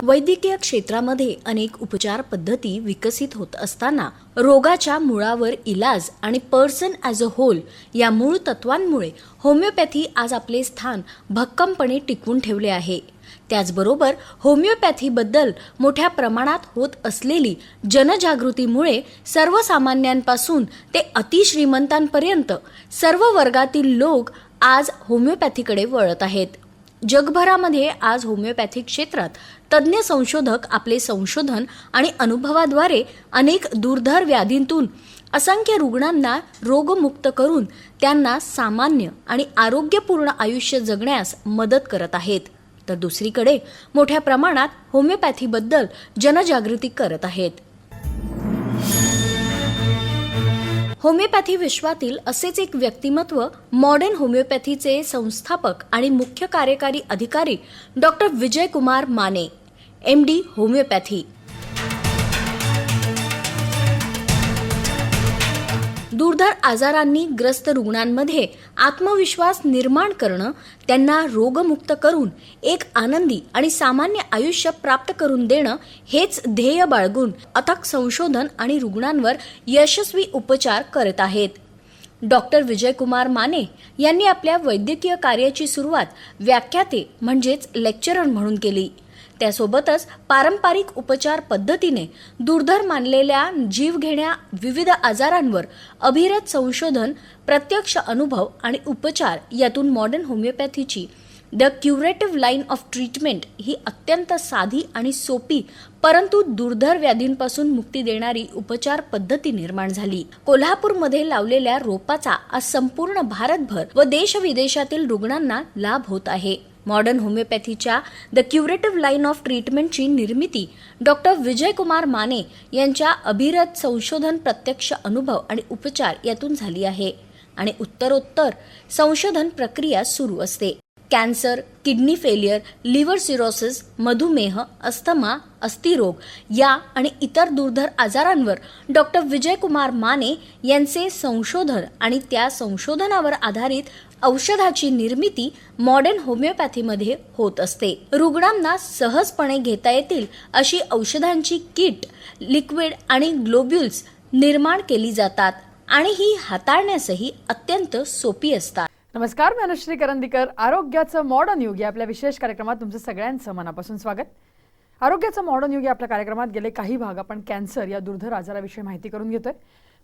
वैद्यकीय क्षेत्रामध्ये अनेक उपचार पद्धती विकसित होत असताना रोगाच्या मुळावर इलाज आणि पर्सन ॲज अ होल या मूळ तत्वांमुळे होमिओपॅथी आज आपले स्थान भक्कमपणे टिकवून ठेवले आहे. त्याचबरोबर होमिओपॅथीबद्दल मोठ्या प्रमाणात होत असलेली जनजागृतीमुळे सर्वसामान्यांपासून ते अतिश्रीमंतांपर्यंत सर्व वर्गातील लोक आज होमिओपॅथीकडे वळत आहेत. जगभरामध्ये आज होमिओपॅथी क्षेत्रात तज्ज्ञ संशोधक आपले संशोधन आणि अनुभवाद्वारे अनेक दुर्धर व्याधींतून असंख्य रुग्णांना रोगमुक्त करून त्यांना सामान्य आणि आरोग्यपूर्ण आयुष्य जगण्यास मदत करत आहेत. तर दुसरीकडे मोठ्या प्रमाणात होमिओपॅथीबद्दल जनजागृती करत आहेत. होमिओपॅथी विश्वातील असेच एक व्यक्तिमत्व मॉडर्न होमिओपॅथीचे संस्थापक आणि मुख्य कार्यकारी अधिकारी doctor Vijay Kumar Mane, MD homeopathy. दुर्धर आजारांनी ग्रस्त रुग्णांमध्ये आत्मविश्वास निर्माण करणं, त्यांना रोगमुक्त करून एक आनंदी आणि सामान्य आयुष्य प्राप्त करून देणं हेच ध्येय बाळगून अथक संशोधन आणि रुग्णांवर यशस्वी उपचार करत आहेत. डॉक्टर विजय कुमार माने यांनी आपल्या वैद्यकीय कार्याची सुरुवात व्याख्याते म्हणजेच लेक्चरर म्हणून केली. त्यासोबतच पारंपरिक उपचार पद्धतीने दुर्धर मानलेल्या जीवघेण्या विविध आजारांवर अभिरत संशोधन, प्रत्यक्ष अनुभव आणि उपचार यातून मॉडर्न होमिओपॅथीची the curative line of treatment ही अत्यंत साधी आणि सोपी परंतु दुर्धर व्याधींपासून मुक्ती देणारी उपचार पद्धती निर्माण झाली. कोल्हापूरमध्ये लावलेल्या रोपाचा आज संपूर्ण भारतभर व देशविदेशातील रुग्णांना लाभ होत आहे. मॉडर्न होमिओपॅथीच्या द क्युरेटिव्ह लाईन ऑफ ट्रीटमेंटची निर्मिती डॉक्टर विजय कुमार माने यांच्या अभिरत संशोधन, प्रत्यक्ष अनुभव आणि उपचार यातून झाली आहे आणि उत्तरोत्तर संशोधन प्रक्रिया सुरू असते. Cancer, kidney failure, liver cirrhosis, मधुमेह, अस्थमा, अस्थिरोग या आणि इतर दुर्धर आजारांवर डॉक्टर विजय कुमार माने यांचे संशोधन आणि त्या संशोधनावर आधारित औषधाची निर्मिती मॉडर्न होमिओपॅथीमध्ये होत असते. रुग्णांना सहजपणे घेता येतील अशी औषधांची किट, लिक्विड आणि ग्लोब्युल्स निर्माण केली जातात आणि ही हाताळण्यासही अत्यंत सोपी असतात. नमस्कार, मी अनुश्री करंदीकर. आरोग्याचं मॉडर्न युग या आपल्या विशेष कार्यक्रमात तुमचं सगळ्यांचं मनापासून स्वागत. आरोग्याचं मॉडर्न युग या आपल्या कार्यक्रमात गेले काही भाग आपण कॅन्सर या दुर्धर आजाराविषयी माहिती करून घेतोय.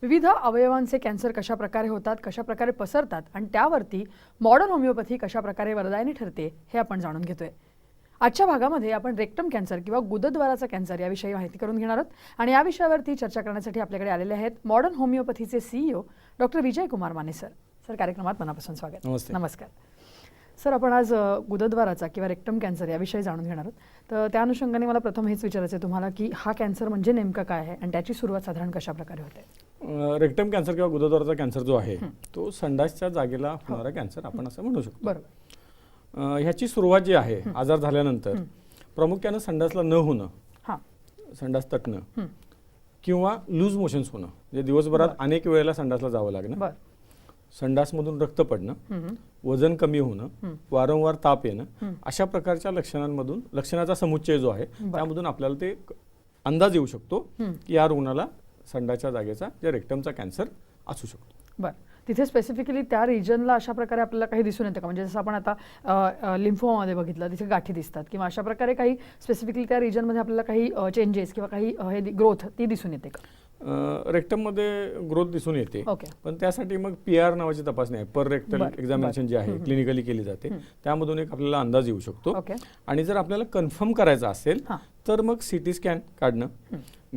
विविध अवयवांचे कॅन्सर कशा प्रकारे होतात, कशा प्रकारे पसरतात आणि त्यावरती मॉडर्न होमिओपॅथी कशा प्रकारे वरदायिनी ठरते हे आपण जाणून घेतोय. आजच्या भागामध्ये आपण रेक्टम कॅन्सर किंवा गुदद्वाराचा कॅन्सर याविषयी माहिती करून घेणार आहोत आणि या विषयावरती चर्चा करण्यासाठी आपल्याकडे आलेले आहेत modern होमिओपॅथीचे CEO doctor Vijay Kumar Mane sir. Sir, कार्यक्रमात मनापासून स्वागत. नमस्कार सर. आपण आज गुदद्वाराचा किंवा रेक्टम कॅन्सर याविषयी जाणून घेणार आहोत. तर त्या अनुषंगाने मला प्रथम हेच विचारायचं आहे तुम्हाला की हा कॅन्सर म्हणजे नेमका काय आहे आणि त्याची सुरुवात साधारण कशा प्रकारे होते? रेक्टम कॅन्सर किंवा गुदद्वाराचा कॅन्सर जो आहे तो संडासच्या जागेला होणारा कॅन्सर आपण असं म्हणू शकतो. बरोबर. ह्याची सुरुवात जी आहे आजार झाल्यानंतर प्रामुख्यानं संडासला न होणं, संडास तटणं किंवा लूज मोशन्स होणं, म्हणजे दिवसभरात अनेक वेळेला संडासला जावं लागणं, संडासमधून रक्त पडणं, वजन कमी होणं, वारंवार ताप येणं, अशा प्रकारच्या लक्षणाचा समुच्चय जो आहे त्यामधून आपल्याला ते अंदाज येऊ शकतो की या रुग्णाला संडासच्या जागेचा जे रेक्टमचा कॅन्सर असू शकतो. बरं. तिथे स्पेसिफिकली त्या रिजनला अशा प्रकारे आपल्याला काही दिसून येतं का? म्हणजे जसं आपण आता लिम्फोमामध्ये बघितलं तिथे गाठी दिसतात किंवा अशा प्रकारे काही स्पेसिफिकली त्या रिजनमध्ये आपल्याला काही चेंजेस किंवा काही हे ग्रोथ ती दिसून येते का? रेक्टममध्ये ग्रोथ दिसून येते, पण त्यासाठी मग PR नावाची तपासणी आहे, पर रेक्टल एक्झामिनेशन जी आहे क्लिनिकली केली जाते, त्यामधून एक आपल्याला अंदाज येऊ शकतो. आणि जर आपल्याला कन्फर्म करायचं असेल तर मग CT स्कॅन काढणं,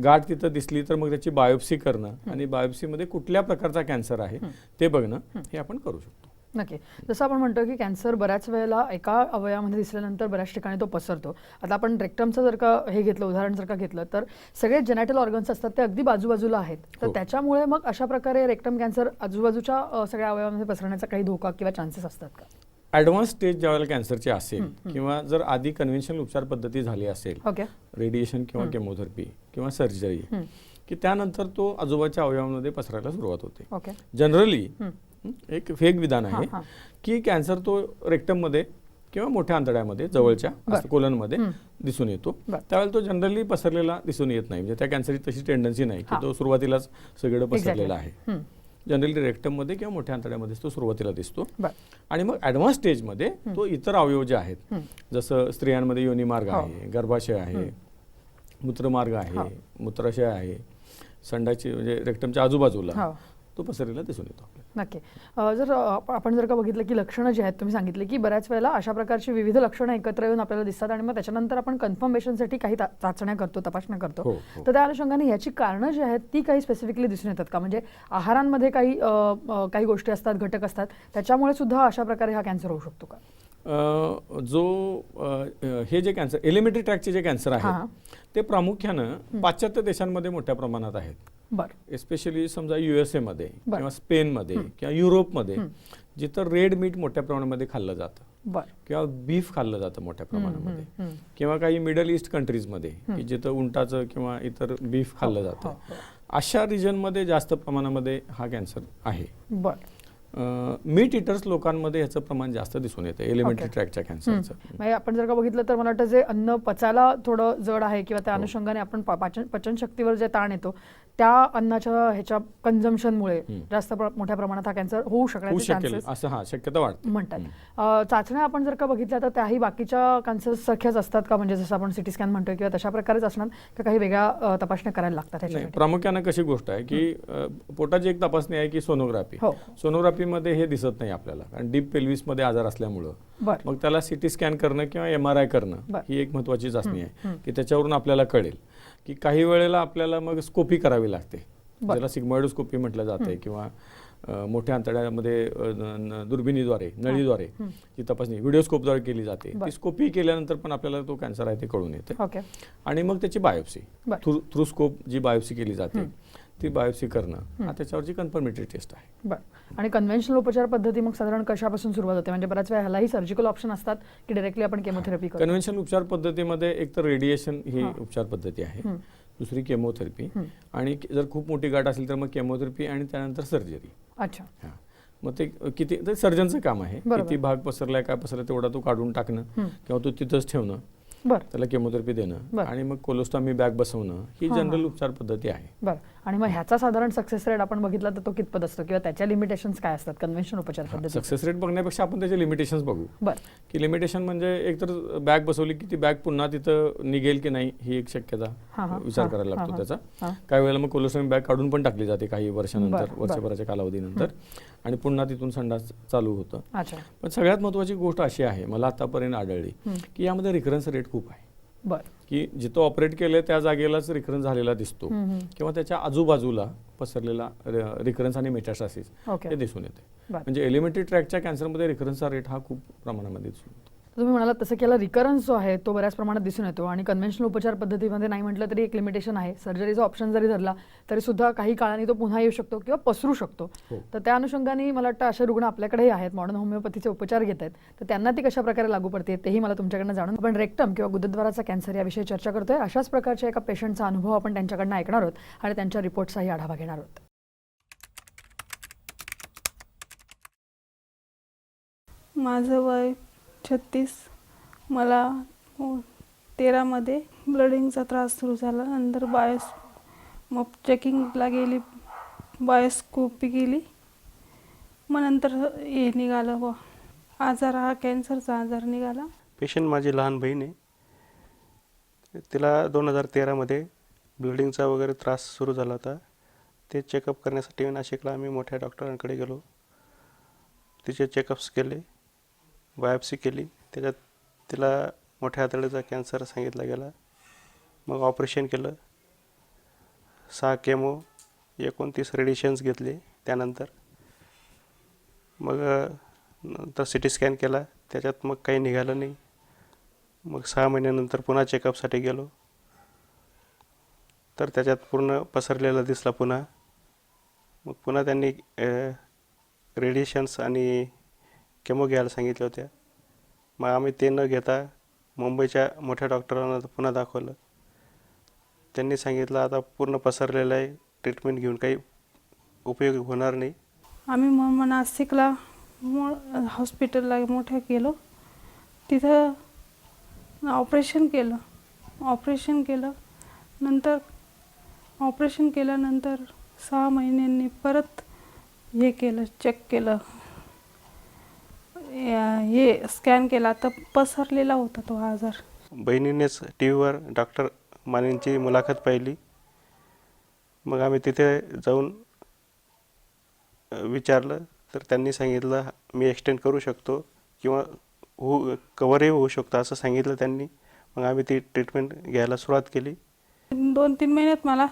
गाठ तिथं दिसली तर मग त्याची बायोप्सी करणं आणि बायोप्सीमध्ये कुठल्या प्रकारचा कॅन्सर आहे ते बघणं हे आपण करू शकतो. नक्की. जसं आपण म्हणतो की कॅन्सर बऱ्याच वेळेला एका अवयवामध्ये दिसल्यानंतर बऱ्याच ठिकाणी तो पसरतो. आता आपण रेक्टमचं जर का हे घेतलं, उदाहरण जर का घेतलं तर सगळे जेनेटल ऑर्गन्स असतात ते अगदी बाजूबाजूला आहेत, तर त्याच्यामुळे मग अशा प्रकारे रेक्टम कॅन्सर आजूबाजूच्या सगळ्या अवयवामध्ये पसरण्याचा काही धोका किंवा चान्सेस असतात का? ॲडव्हान्स स्टेज ज्यावेळेला कॅन्सरची असेल किंवा जर आधी कन्व्हेन्शनल उपचार पद्धती झाली असेल, रेडिएशन किंवा केमोथेरपी किंवा सर्जरी, की त्यानंतर तो आजूबाजूच्या अवयवांमध्ये पसरायला सुरुवात होते. जनरली एक फेक विधान आहे की कॅन्सर तो रेक्टममध्ये किंवा मोठ्या आंतड्यामध्ये जवळच्या कोलनमध्ये दिसून येतो. त्यावेळेला तो जनरली पसरलेला दिसून येत नाही, म्हणजे त्या कॅन्सरची तशी टेंडन्सी नाही की तो सुरुवातीलाच सगळीकडे पसरलेला आहे. जनरली रेक्टममध्ये किंवा मोठ्या आंतड्यामध्ये तो सुरुवातीला दिसतो आणि मग ॲडव्हान्स स्टेजमध्ये तो इतर अवयव जे आहेत, जसं स्त्रियांमध्ये योनिमार्ग आहे, गर्भाशय आहे, मूत्रमार्ग आहे, मूत्राशय आहे, संडाची म्हणजे रेक्टमच्या आजूबाजूला तो पसरलेला दिसून येतो आपल्याला. नक्की. जर आपण जर का बघितलं की लक्षणं जी आहेत, तुम्ही सांगितले की बऱ्याच वेळेला अशा प्रकारची विविध लक्षणं एकत्र येऊन आपल्याला दिसतात आणि मग त्याच्यानंतर आपण कन्फर्मेशनसाठी काही चाचण्या करतो, तपासण्या करतो. तर त्या अनुषंगाने याची कारणं जी आहेत ती काही स्पेसिफिकली दिसून येतात का? म्हणजे आहारांमध्ये काही गोष्टी असतात, घटक असतात, त्याच्यामुळे सुद्धा अशा प्रकारे हा कॅन्सर होऊ शकतो का? हे जे कॅन्सर एलिमेंटरी ट्रॅकचे जे कॅन्सर आहे ते प्रामुख्यानं पाश्चात्य देशांमध्ये मोठ्या प्रमाणात आहेत. एस्पेशली समजा USA मध्ये किंवा स्पेनमध्ये किंवा युरोपमध्ये जिथं रेड मीट मोठ्या प्रमाणामध्ये खाल्लं जातं किंवा बीफ खाल्लं जातं मोठ्या प्रमाणामध्ये, किंवा काही मिडल ईस्ट कंट्रीजमध्ये की जिथं उंटाचं किंवा इतर बीफ खाल्लं जातं, अशा रिजनमध्ये जास्त प्रमाणामध्ये हा कॅन्सर आहे. मीट इटर्स लोकांमध्ये याचं प्रमाण जास्त दिसून येतं एलिमेंटरी ट्रॅकच्या कॅन्सरचं. म्हणजे आपण जर का बघितलं तर मला वाटतं जे अन्न पचायला थोडं जड आहे किंवा त्या अनुषंगाने आपण पचनशक्तीवर जे ताण येतो त्या अन्नाच्या ह्याच्या कन्झम्पशनमुळे जास्त मोठ्या प्रमाणात हा कॅन्सर होऊ शकण्याचे चान्सेस असं शक्यता वाटते म्हणतात. चाचण्या आपण जर का बघितल्या तर त्याही बाकीच्या कॅन्सर्स सारख्याच असतात का? म्हणजे जसं आपण सिटी स्कॅन म्हणतोय किंवा तशा प्रकारेच असणार का काही वेगळ्या तपासण्या करायला लागतात? प्रामुख्याने कशी गोष्ट आहे की पोटाची एक तपासणी आहे की सोनोग्राफी. सोनोग्राफीमध्ये हे दिसत नाही आपल्याला, कारण डीप पेल्विसमध्ये आजार असल्यामुळं मग त्याला सिटी स्कॅन करणं किंवा MRI करणं ही एक महत्त्वाची चाचणी आहे की त्याच्यावरून आपल्याला कळेल की काही वेळेला आपल्याला मग स्कोपी करावी लागते, ज्याला सिग्मॉइडोस्कोपी म्हटलं जाते, किंवा मोठ्या आंतड्यामध्ये दुर्बिणीद्वारे नळीद्वारे ही तपासणी व्हिडिओस्कोपद्वारे केली जाते. ती स्कोपी केल्यानंतर पण आपल्याला तो कॅन्सर आहे ते कळून येते. आणि मग त्याची बायोप्सी थ्रू स्कोप जी बायोप्सी केली जाते ती बायोप्सी करणं हा त्याच्यावरची कन्फर्मेटरी टेस्ट आहे. आणि कन्व्हेन्शनल उपचार पद्धती मग साधारण कशापासून सुरुवात होते? म्हणजे बऱ्याच वेळा ह्यालाही सर्जिकल ऑप्शन असतात की डायरेक्टली आपण केमोथेरपी करतो? कन्व्हेन्शनल उपचार पद्धतीमध्ये एक तर रेडिएशन ही उपचार पद्धती आहे, दुसरी केमोथेरपी, आणि जर खूप मोठी गाठ असेल तर मग केमोथेरपी आणि त्यानंतर सर्जरी. अच्छा. मग ते किती सर्जनचं काम आहे, किती भाग पसरलाय काय पसरलाय तेवढा तो काढून टाकणं किंवा तो तिथंच ठेवणं, त्याला केमोथेरपी देणं आणि मग कोलोस्टॉमी बॅग बसवणं ही जनरल उपचार पद्धती आहे. आणि मग ह्याचा साधारण सक्सेस रेट आपण बघितला तर तो कितपत असतो किंवा त्याच्या लिमिटेशन्स काय असतात कन्व्हेन्शनल उपचार पद्धती? सक्सेस रेट बघण्यापेक्षा आपण त्याचे लिमिटेशन्स बघू. की लिमिटेशन म्हणजे एकतर बॅग बसवली की ती बॅग पुन्हा तिथं निघेल की नाही ही एक शक्यता विचार करायला लागतो त्याचा. काही वेळेला मग कोलोस्टॉमी बॅग काढून पण टाकली जाते काही वर्षानंतर, वर्षभराच्या कालावधीनंतर, आणि पुन्हा तिथून संडास चालू होतं. पण सगळ्यात महत्त्वाची गोष्ट अशी आहे मला आतापर्यंत आढळली की यामध्ये रिकरन्स रेट खूप आहे. की जिथं ऑपरेट केलंय त्या जागेलाच रिकरन्स झालेला दिसतो किंवा त्याच्या आजूबाजूला पसरलेला रिकरन्स आणि मेटास्टासिस हे दिसून येते. म्हणजे एलिमेंटरी ट्रॅकच्या कॅन्सरमध्ये रिकरन्सचा रेट हा खूप प्रमाणामध्ये दिसून येतो. तुम्ही म्हणालात तसं केला रिकरन्स जो आहे तो बऱ्याच प्रमाणात दिसून येतो आणि कन्व्हेन्शनल उपचार पद्धतीमध्ये नाही म्हटलं तरी एक लिमिटेशन आहे. सर्जरीचा ऑप्शन जरी धरला तरी सुद्धा काही काळाने तो पुन्हा येऊ शकतो किंवा पसरू शकतो. तर त्या अनुषंगाने मला वाटतं असे रुग्ण आपल्याकडेही आहेत, मॉडर्न होमिओपॅथीचे उपचार घेत आहेत, तर त्यांना ती कशा प्रकारे लागू पडते तेही मला तुमच्याकडनं जाणून. आपण रेक्टम किंवा गुदद्वाराचा कॅन्सर याविषयी चर्चा करतोय. अशाच प्रकारच्या एका पेशंटचा अनुभव आपण त्यांच्याकडनं ऐकणार आहोत आणि त्यांच्या रिपोर्टचाही आढावा घेणार आहोत. माझं वय 36. मला 13मध्ये ब्लडिंगचा त्रास सुरू झाला. नंतर मग चेकिंगला गेली, बायोस्कोपी केली, मग नंतर हे निघालं आजार, हा कॅन्सरचा आजार निघाला. पेशंट माझी लहान बहीण आहे. तिला 2013मध्ये ब्लडिंगचा वगैरे त्रास सुरू झाला होता. ते चेकअप करण्यासाठी नाशिकला आम्ही मोठ्या डॉक्टरांकडे गेलो. तिचे चेकअप्स केले, बायोप्सी केली, त्याच्यात तिला मोठ्या आतड्याचा कॅन्सर सांगितला गेला. मग ऑपरेशन केलं, 6 केमो, 29 रेडिएशन्स घेतले. त्यानंतर मग नंतर सिटी स्कॅन केला, त्याच्यात मग काही निघालं नाही. मग 6 महिन्यानंतर पुन्हा चेकअपसाठी गेलो, तर त्याच्यात पूर्ण पसरलेला दिसला पुन्हा. मग पुन्हा त्यांनी रेडिएशन्स आणि केमो घ्यायला सांगितल्या होत्या. मग आम्ही ते न घेता मुंबईच्या मोठ्या डॉक्टरांना पुन्हा दाखवलं. त्यांनी सांगितलं आता पूर्ण पसरलेलं आहे, ट्रीटमेंट घेऊन काही उपयोग होणार नाही. आम्ही मग नाशिकला हॉस्पिटलला मोठ्या गेलो. तिथं ऑपरेशन केल्यानंतर 6 महिन्यांनी परत हे केलं, चेक केलं, हे स्कॅन केला, तर पसरलेला होता तो आजार. बहिणीनेच टी व्हीवर डॉक्टर मानेंची मुलाखत पाहिली. मग आम्ही तिथे जाऊन विचारलं, तर त्यांनी सांगितलं मी एक्सटेंड करू शकतो किंवा कव्हरही होऊ शकतो असं सांगितलं त्यांनी. मग आम्ही ती ट्रीटमेंट घ्यायला सुरुवात केली. 2-3 महिन्यात मला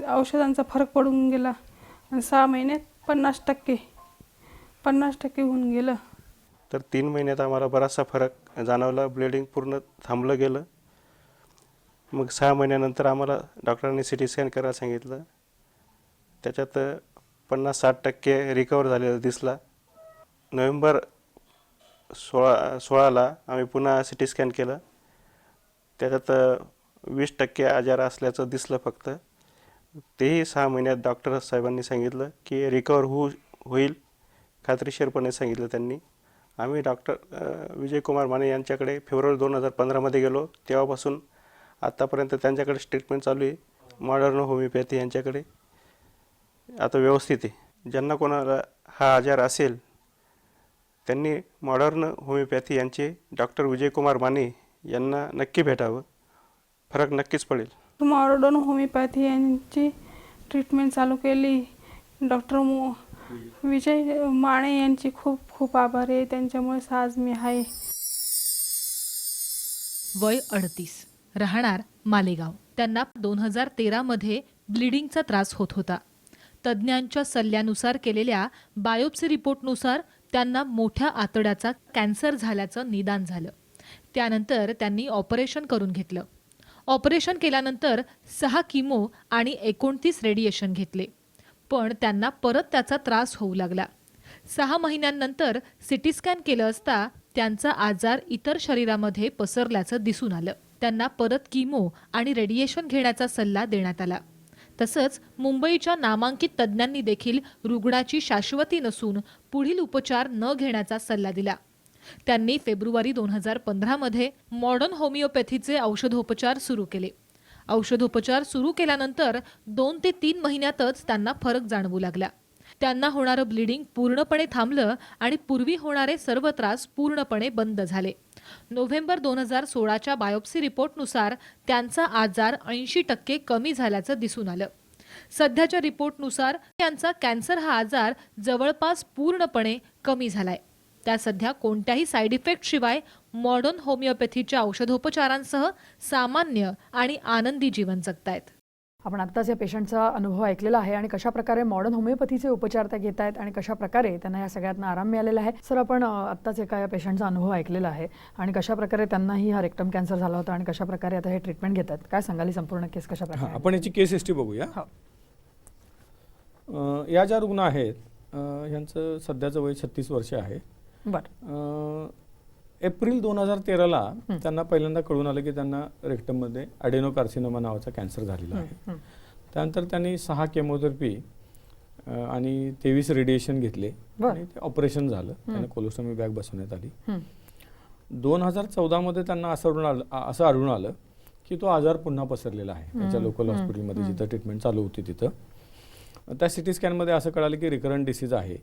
औषधांचा फरक पडून गेला आणि 6 महिन्यात 50% होऊन गेलं. तर 3 महिन्यात आम्हाला बराचसा फरक जाणवला. ब्लिडिंग पूर्ण थांबलं गेलं. मग 6 महिन्यानंतर आम्हाला डॉक्टरांनी CT स्कॅन करायला सांगितलं. त्याच्यात 50-60% रिकवर झालेला दिसला. नोव्हेंबर 16ला आम्ही पुन्हा CT स्कॅन केलं. त्याच्यात 20% आजार असल्याचं दिसलं फक्त. तेही 6 महिन्यात डॉक्टर साहेबांनी सांगितलं की रिकवर होईल, खात्रीशीरपणे सांगितलं त्यांनी. आम्ही डॉक्टर विजयकुमार माने यांच्याकडे फेब्रुवारी 2015मध्ये गेलो. तेव्हापासून आत्तापर्यंत त्यांच्याकडे ट्रीटमेंट चालू आहे. मॉडर्न होमिओपॅथी यांच्याकडे आता व्यवस्थित आहे. ज्यांना कोणाला हा आजार असेल त्यांनी मॉडर्न होमिओपॅथी यांचे डॉक्टर विजयकुमार माने यांना नक्की भेटावं. फरक नक्कीच पडेल. मॉडर्न होमिओपॅथी यांची ट्रीटमेंट चालू केली. डॉक्टर विजय माने यांची खूप खूप आभार आहे. त्यांच्यामुळेच आज मी आहे. वय 38, राहणार मालेगाव. त्यांना 2013मध्ये ब्लिडिंगचा त्रास होत होता. तज्ज्ञांच्या सल्ल्यानुसार केलेल्या बायोप्सी रिपोर्टनुसार त्यांना मोठ्या आतड्याचा कॅन्सर झाल्याचं निदान झालं. त्यानंतर त्यांनी ऑपरेशन करून घेतलं. ऑपरेशन केल्यानंतर 6 किमो आणि 29 रेडिएशन घेतले. पण त्यांना परत त्याचा त्रास होऊ लागला. 6 महिन्यांनंतर CT स्कॅन केलं असता त्यांचा आजार इतर शरीरामध्ये पसरल्याचं दिसून आलं. त्यांना परत किमो आणि रेडिएशन घेण्याचा सल्ला देण्यात आला. तसंच मुंबईच्या नामांकित तज्ज्ञांनी देखील रुग्णाची शाश्वती नसून पुढील उपचार न घेण्याचा सल्ला दिला. त्यांनी फेब्रुवारी 2015मध्ये मॉडर्न होमिओपॅथीचे औषधोपचार सुरू केले. औषधोपचार सुरू केल्यानंतर 2 ते 3 महिन्यातच त्यांना फरक जाणवू लागला. त्यांना होणारं ब्लिडिंग पूर्णपणे थांबलं आणि पूर्वी होणारे सर्व त्रास पूर्णपणे बंद झाले. नोव्हेंबर 2016च्या बायोप्सी रिपोर्टनुसार त्यांचा आजार 80% कमी झाल्याचं दिसून आलं. सध्याच्या रिपोर्टनुसार त्यांचा कॅन्सर हा आजार जवळपास पूर्णपणे कमी झालाय. त्या सध्या कोणत्याही साईड इफेक्ट शिवाय मॉडर्न होमिओपॅथीच्या औषधोपचारांसह सामान्य आणि आनंदी जीवन जगतायत. आपण आत्ताच या पेशंटचा अनुभव ऐकलेला आहे आणि कशा प्रकारे मॉडर्न होमिओपॅथीचे उपचार त्या घेत आहेत आणि कशा प्रकारे त्यांना या सगळ्यातनं आराम मिळालेला आहे. सर, आपण आत्ताच एका या पेशंटचा अनुभव ऐकलेला आहे आणि कशा प्रकारे त्यांनाही हा रेक्टम कॅन्सर झाला होता आणि कशा प्रकारे आता हे ट्रीटमेंट घेत आहेत. काय सांगाल संपूर्ण केस कशा प्रकारे? आपण याची केस हिस्ट्री बघूया. या ज्या रुग्ण आहेत यांचं सध्याचं वय 36 वर्ष आहे. बरं. एप्रिल 2013ला त्यांना पहिल्यांदा कळून आलं की त्यांना रेक्टममध्ये ॲडेनोकार्सिनोमा नावाचा कॅन्सर झालेला आहे. त्यानंतर त्यांनी 6 केमोथेरपी आणि 23 रेडिएशन घेतले आणि ते ऑपरेशन झालं. त्यांना कोलोस्टोमी बॅग बसवण्यात आली. 2014मध्ये त्यांना असं आढळून आलं की तो आजार पुन्हा पसरलेला आहे. त्यांच्या लोकल हॉस्पिटलमध्ये जिथं ट्रीटमेंट चालू होती तिथं. त्या CT स्कॅनमध्ये असं कळालं की रिकरंट डिसीज आहे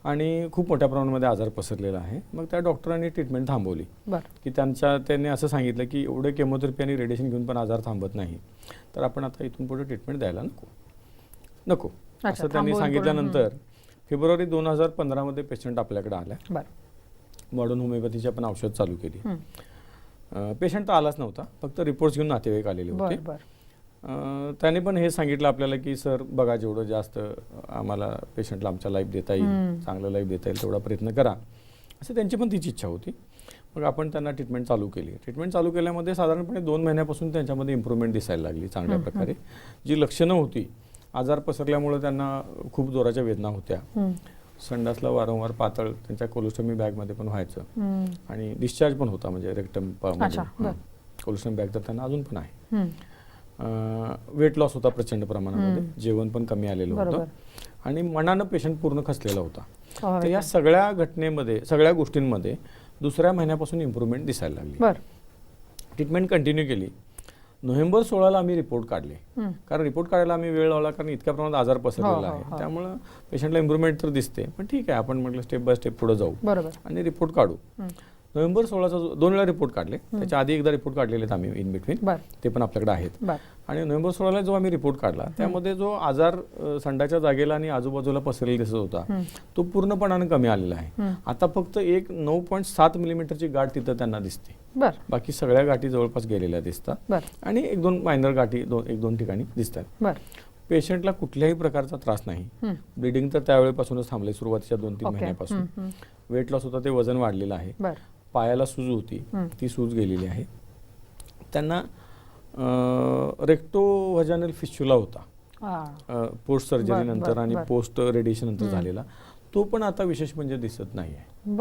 आणि खूप मोठ्या प्रमाणामध्ये आजार पसरलेला आहे. मग त्या डॉक्टरांनी ट्रीटमेंट थांबवली की त्यांनी असं सांगितलं की एवढे केमोथेरपी आणि रेडिएशन घेऊन पण आजार थांबत नाही, तर आपण आता इथून पुढे ट्रीटमेंट द्यायला नको असं त्यांनी सांगितल्यानंतर फेब्रुवारी 2015मध्ये पेशंट आपल्याकडे आला. मॉडर्न होमिओपॅथीची आपण औषध चालू केली. पेशंट तर आलाच नव्हता, फक्त रिपोर्ट्स घेऊन नातेवाईक आलेले होते. त्यांनी पण हे सांगितलं आपल्याला की सर बघा, जेवढं जास्त आम्हाला पेशंटला आमच्या लाईफ देता येईल, चांगलं लाईफ देता येईल तेवढा प्रयत्न करा, असं त्यांची पण तीच इच्छा होती. मग आपण त्यांना ट्रीटमेंट चालू केली. ट्रीटमेंट चालू केल्यामध्ये साधारणपणे 2 महिन्यापासून त्यांच्यामध्ये इम्प्रूव्हमेंट दिसायला लागली चांगल्या प्रकारे. जी लक्षणं होती, आजार पसरल्यामुळे त्यांना खूप जोराच्या वेदना होत्या, संडासला वारंवार पातळ त्यांच्या कोलोस्टोमी बॅगमध्ये पण व्हायचं आणि डिस्चार्ज पण होता, म्हणजे रेक्टम कोलोस्टोमी बॅग तर त्यांना अजून पण आहे. वेट लॉस होता प्रचंड प्रमाणामध्ये, जेवण पण कमी आलेलं होतं आणि मनानं पेशंट पूर्ण खचलेला होता. तर या सगळ्या घटनेमध्ये, सगळ्या गोष्टींमध्ये दुसऱ्या महिन्यापासून इम्प्रूव्हमेंट दिसायला लागली. बरं. ट्रीटमेंट कंटिन्यू केली. नोव्हेंबर 16ला आम्ही रिपोर्ट काढले, कारण रिपोर्ट काढायला आम्ही वेळ लावला, कारण इतक्या प्रमाणात आजार पसरलेला आहे. त्यामुळं पेशंटला इम्प्रूव्हमेंट तर दिसते, पण ठीक आहे, आपण म्हटलं स्टेप बाय स्टेप पुढे जाऊ आणि रिपोर्ट काढू. नोव्हेंबर 16चा 2 वेळा रिपोर्ट काढले. त्याच्या आधी एकदा रिपोर्ट काढलेले आहेत आम्ही इन बिटवीन, ते पण आपल्याकडे आहेत. आणि नोव्हेंबर 16ला जो आम्ही रिपोर्ट काढला त्यामध्ये जो आजार संडाच्या जागेला आणि आजूबाजूला पसरलेला दिसत होता तो पूर्णपणाने कमी आलेला आहे. आता फक्त एक 9.7 मिलीमीटरची गाठ तिथं त्यांना दिसते. बाकी सगळ्या गाठी जवळपास गेलेल्या दिसतात आणि 1-2 मायनर गाठी 1-2 ठिकाणी दिसतात. पेशंटला कुठल्याही प्रकारचा त्रास नाही. ब्लिडिंग तर त्यावेळेपासूनच थांबले, सुरुवातीच्या 2-3 महिन्यापासून. वेट लॉस होता, ते वजन वाढलेलं आहे. पायाला सूज होती, ती सूज गेलेली आहे. त्यांना रेक्टो व्हजानल फिस्च्युला होता पोस्ट सर्जरी नंतर आणि पोस्ट रेडिएशन नंतर झालेला, तो पण आता विशेष म्हणजे दिसत नाही आहे.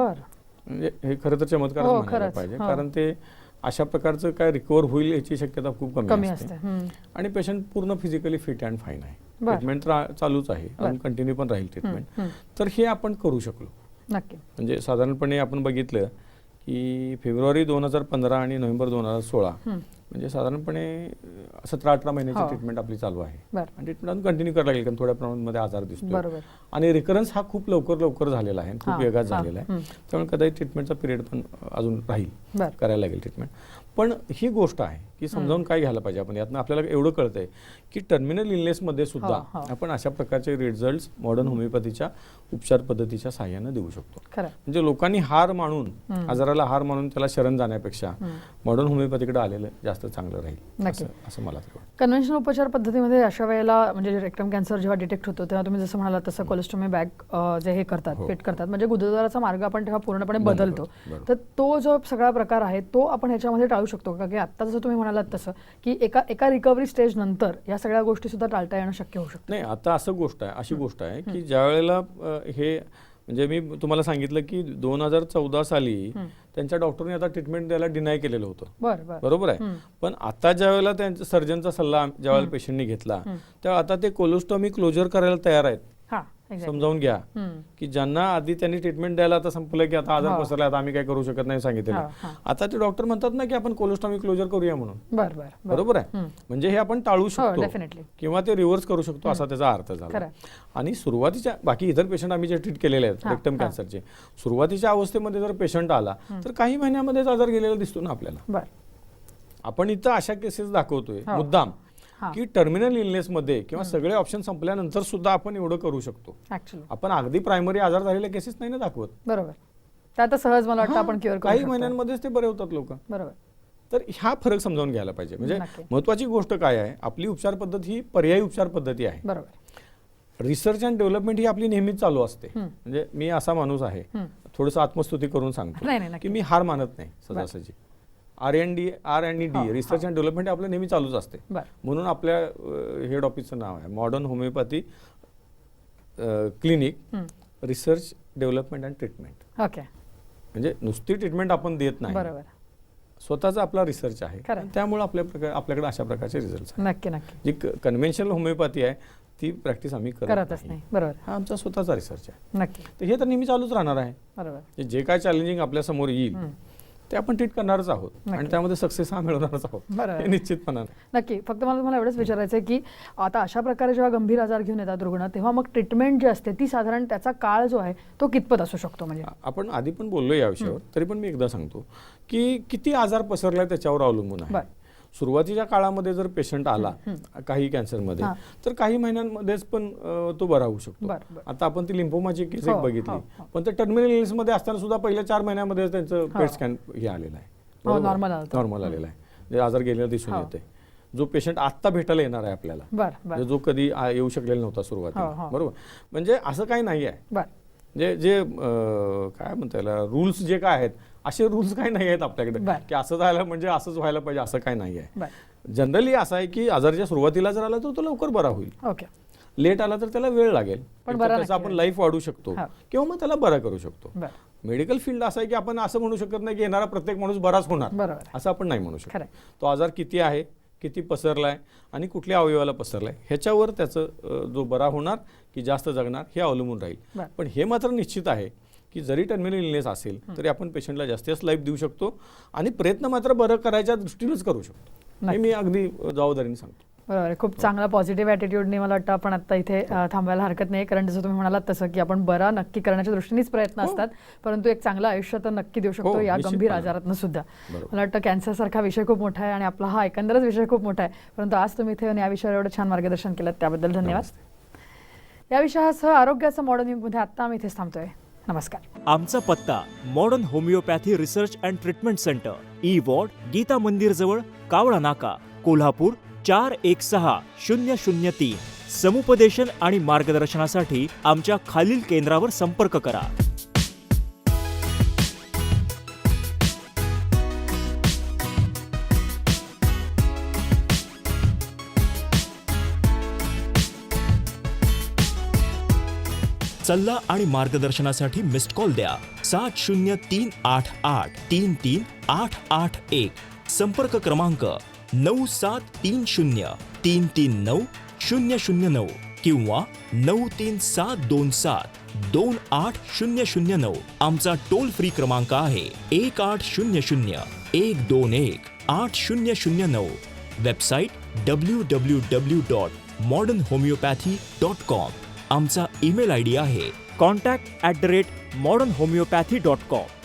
म्हणजे हे खरं तर चमत्कार म्हणायला पाहिजे, कारण ते अशा प्रकारचं काय रिकवर होईल याची शक्यता खूप कमी असते. आणि पेशंट पूर्ण फिजिकली फिट अँड फाईन आहे. ट्रीटमेंट चालूच आहे आणि कंटिन्यू पण राहील ट्रीटमेंट. तर हे आपण करू शकलो. म्हणजे साधारणपणे आपण बघितलं की फेब्रुवारी 2015 आणि नोव्हेंबर 2016 म्हणजे साधारणपणे 17-18 महिन्याची ट्रीटमेंट आपली चालू आहे. आणि ट्रीटमेंट अजून कंटिन्यू करायला लागेल, कारण थोड्या प्रमाणामध्ये आजार दिसतो आणि रिकरन्स हा खूप लवकर झालेला आहे, खूप वेगात झालेला आहे. त्यामुळे कदाचित ट्रीटमेंटचा पिरियड पण अजून राहील, करायला लागेल ट्रीटमेंट. पण ही गोष्ट आहे की समजावून काय घ्यायला पाहिजे आपण यातनं. आपल्याला एवढं कळतंय की टर्मिनल इलनेसमध्ये सुद्धा आपण अशा प्रकारचे रिझल्ट मॉडर्न होमिओपॅथीच्या उपचार पद्धतीच्या सहाय्याने देऊ शकतो. म्हणजे लोकांनी हार मानून, आजाराला हार मानून त्याला शरण जाण्यापेक्षा मॉडर्न होमिओपॅथीकडे आलेलं जास्त चांगलं राहील असं मला वाटतं. कन्व्हेन्शनल उपचार पद्धतीमध्ये अशा वेळेला म्हणजे रेक्टम कॅन्सर जेव्हा डिटेक्ट होतो तेव्हा तुम्ही जसं म्हणाला तसं कोलेस्टोमी बॅग जे हे करतात, फिट करतात, म्हणजे गुदद्वाराचा मार्ग आपण तेव्हा पूर्णपणे बदलतो. तर तो जो सगळा प्रकार आहे तो आपण ह्याच्यामध्ये टाळू शकतो का? की आता जसं तुम्ही म्हणालात तसं की एका रिकव्हरी स्टेज नंतर या सगळ्या गोष्टी सुद्धा टाळता येणं शक्य होऊ शकतं. नाही, आता अशी गोष्ट आहे की ज्या वेळेला हे म्हणजे मी तुम्हाला सांगितलं की 2014 साली त्यांच्या डॉक्टरने आता ट्रीटमेंट द्यायला डिनाय केलेलं होतं, बरोबर आहे. पण आता ज्या वेळेला त्यांच्या सर्जनचा सल्ला ज्या वेळेला पेशंटने घेतला तेव्हा आता ते कोलोस्टॉमी क्लोजर करायला तयार आहेत. समजावून घ्या की ज्यांना आधी त्यांनी ट्रीटमेंट द्यायला आता संपलं की आता आजार पसरला, आता आम्ही काय करू शकत नाही सांगितलं, आता ते डॉक्टर म्हणतात ना की आपण कोलोस्टॉमी क्लोजर करूया म्हणून. बरोबर आहे. म्हणजे हे आपण टाळू शकतो किंवा ते रिव्हर्स करू शकतो असा त्याचा अर्थ झाला. आणि सुरुवातीच्या बाकी इतर पेशंट आम्ही जे ट्रीट केलेले आहेत रेक्टम कॅन्सरचे, सुरुवातीच्या अवस्थेमध्ये जर पेशंट आला तर काही महिन्यामध्येच आजार गेलेला दिसतो ना आपल्याला. आपण इथं अशा केसेस दाखवतोय मुद्दाम की टर्मिनल इलनेस मध्ये किंवा सगळे ऑप्शन संपल्यानंतर सुद्धा आपण एवढं करू शकतो. आपण अगदी प्रायमरी आजार झालेल्या केसेस नाही ना दाखवत. बरोबर. तर आता सहज मला वाटतं आपण क्युअर करू काही महिन्यांमध्येच ते बरे होतात लोक. बरोबर. तर हा फरक समजावून घ्यायला पाहिजे. म्हणजे महत्वाची गोष्ट काय आहे, आपली उपचार पद्धती ही पर्यायी उपचार पद्धती आहे. बरोबर. रिसर्च अँड डेव्हलपमेंट ही आपली नेहमीच चालू असते. म्हणजे मी असा माणूस आहे, थोडंसं आत्मस्तुती करून सांगतो की मी हार मानत नाही सहजासहजी. R&D रिसर्च अँड डेव्हलपमेंट आपलं नेहमी चालूच असते. म्हणून आपल्या हेड ऑफिसचं नाव आहे modern homeopathy clinic research development and treatment. म्हणजे नुसती ट्रीटमेंट आपण देत नाही, स्वतःचा आपला रिसर्च आहे. त्यामुळे आपल्याकडे अशा प्रकारचे रिझल्ट. नक्की. जी कन्व्हेन्शनल होमिओपॅथी आहे ती प्रॅक्टिस आम्ही करतच नाही. बरोबर. हा आमचा स्वतःचा रिसर्च आहे. नक्की. तर हे तर नेहमी चालूच राहणार आहे. बरोबर. जे काय चॅलेंजिंग आपल्या समोर येईल ते आपण ट्रीट करणारच आहोत आणि त्यामध्ये सक्सेस हा मिळवणारच आहोत, हे निश्चितपणाने. नक्की. फक्त मला तुम्हाला एवढंच विचारायचं आहे की आता अशा प्रकारे जेव्हा गंभीर आजार घेऊन येतात रुग्ण तेव्हा मग ट्रीटमेंट जी असते ती साधारण त्याचा काळ जो आहे तो कितपत असू शकतो? म्हणजे आपण आधी पण बोललो या विषयावर, तरी पण मी एकदा सांगतो की किती आजार पसरलाय त्याच्यावर अवलंबून आहे. सुरुवातीच्या काळामध्ये जर पेशंट आला काही कॅन्सरमध्ये तर काही महिन्यांमध्येच पण तो बरा होऊ शकतो. आता आपण ती लिम्फोमाची केस एक बघितली, पण ते टर्मिनल इलनेस मध्ये असताना सुद्धा पहिल्या 4 महिन्यामध्ये त्यांचं पेट स्कॅन हे आलेलं आहे, नॉर्मल आलेला आहे. जे आजार गेलेला दिसून येते. जो पेशंट आत्ता भेटायला येणार आहे आपल्याला, जो कधी येऊ शकलेला नव्हता सुरुवातीला, बरोबर. म्हणजे असं काही नाही आहे. जे काय म्हणता येईल रूल्स जे काय आहेत असे रूल्स काही नाही आहेत आपल्याकडे की असं झालं म्हणजे असंच व्हायला पाहिजे असं काही नाही आहे. जनरली असं आहे की आजाराच्या सुरुवातीला जर आला तर तो लवकर बरा होईल, लेट आला तर त्याला वेळ लागेल, पण त्याचा आपण लाईफ वाढू शकतो किंवा मग त्याला बरा करू शकतो. मेडिकल फील्ड असं आहे की आपण असं म्हणू शकत नाही की येणारा प्रत्येक माणूस बराच होणार, असं आपण नाही म्हणू शकत. तो आजार किती आहे, किती पसरलाय आणि कुठल्या अवयवाला पसरलाय ह्याच्यावर त्याचं जो बरा होणार की जास्त जगणार हे अवलंबून राहील. पण हे मात्र निश्चित आहे की जरी टर्मिनल इलनेस असेल तरी आपण पेशंटला जास्तीत जास्त लाईफ देऊ शकतो आणि प्रयत्न मात्र बरं करायच्या दृष्टीनेच करू शकतो हे मी अगदी जबाबदारीने सांगतो. बरोबर आहे. खूप चांगला पॉझिटिव्ह ॲटिट्यूडने मला वाटतं आपण आता इथे थांबायला हरकत नाही, कारण जसं तुम्ही म्हणालात तसं की आपण बरा नक्की करण्याच्या दृष्टीनेच प्रयत्न असतात, परंतु एक चांगलं आयुष्य तर नक्की देऊ शकतो या निश्चितपणे. गंभीर आजारातनं सुद्धा. मला वाटतं कॅन्सरसारखा विषय खूप मोठा आहे आणि आपला हा एकंदरच विषय खूप मोठा आहे, परंतु आज तुम्ही इथे या विषयावर एवढं छान मार्गदर्शन केलं त्याबद्दल धन्यवाद. या विषयासह आरोग्याचं मॉडर्न युगमध्ये आत्ता आम्ही इथेच थांबतोय. नमस्कार. आमचा पत्ता modern homeopathy research and treatment centre, E ward, Gita Mandir जवळ, कावळा नाका, कोल्हापूर 416003. समुपदेशन आणि मार्गदर्शनासाठी आमच्या खालील केंद्रावर संपर्क करा. सल्ला आणि मार्गदर्शनासाठी मिस्ड कॉल द्या 7038833881. संपर्क क्रमांक 9730339009 किंवा 9372728009. आमचा टोल फ्री क्रमांक आहे 1800-121-8009. Website www.modernhomeopathy.com. आमचा ईमेल आयडी आहे contact@modernhomeopathy.com.